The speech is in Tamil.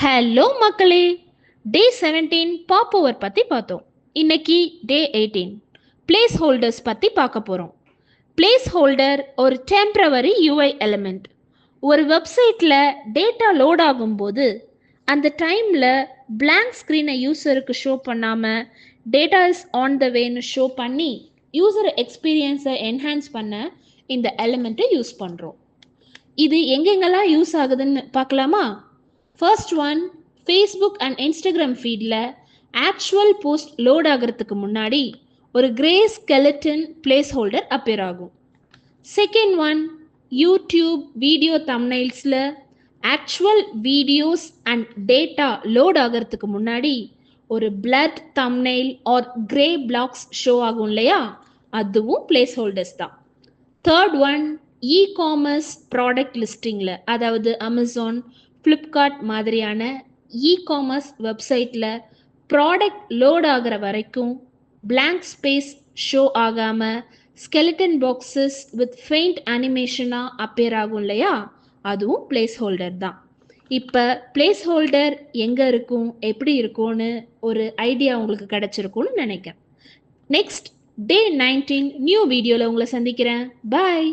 ஹலோ மக்களே, டே 17 பாப் ஓவர் பற்றி பார்த்தோம். இன்னைக்கு டே 18 பிளேஸ் ஹோல்டர்ஸ் பற்றி பார்க்க போகிறோம். பிளேஸ் ஹோல்டர் ஒரு டெம்பரவரி யூஐ எலிமெண்ட். ஒரு வெப்சைட்டில் டேட்டா லோட் ஆகும்போது அந்த டைமில் பிளாங்க் ஸ்க்ரீனை யூஸருக்கு ஷோ பண்ணாமல் டேட்டா இஸ் ஆன் த வேன்னு ஷோ பண்ணி யூசர் எக்ஸ்பீரியன்ஸை என்ஹான்ஸ் பண்ண இந்த எலிமெண்ட்டை யூஸ் பண்ணுறோம். இது எங்கெங்கெல்லாம் யூஸ் ஆகுதுன்னு பார்க்கலாமா? First one, Facebook and Instagram ஃபீடில் ஆக்சுவல் போஸ்ட் லோட் ஆகிறதுக்கு முன்னாடி ஒரு grey skeleton place holder appear ஆகும். செகண்ட் ஒன், யூடியூப் வீடியோ தம்ப்நெயில்ஸில் actual videos and data load ஆகிறதுக்கு முன்னாடி ஒரு blurred thumbnail or grey blocks show ஆகும் இல்லையா, அதுவும் பிளேஸ் ஹோல்டர்ஸ் தான். தேர்ட் ஒன், இ-காமர்ஸ் ப்ராடக்ட் லிஸ்டிங்கில், அதாவது அமேசான், ஃப்ளிப்கார்ட் மாதிரியான இ-காமர்ஸ் வெப்சைட்டில் ப்ராடக்ட் லோட் ஆகிற வரைக்கும் பிளாங்க் ஸ்பேஸ் ஷோ ஆகாமல் skeleton boxes with faint அனிமேஷனாக appear ஆகும் இல்லையா, அதுவும் பிளேஸ் ஹோல்டர் தான். இப்போ பிளேஸ் ஹோல்டர் எங்கே இருக்கும், எப்படி இருக்கும்னு ஒரு ஐடியா உங்களுக்கு கிடச்சிருக்கும்னு நினைக்கிறேன். நெக்ஸ்ட் டே 19 நியூ வீடியோவில் உங்களை சந்திக்கிறேன். பாய்.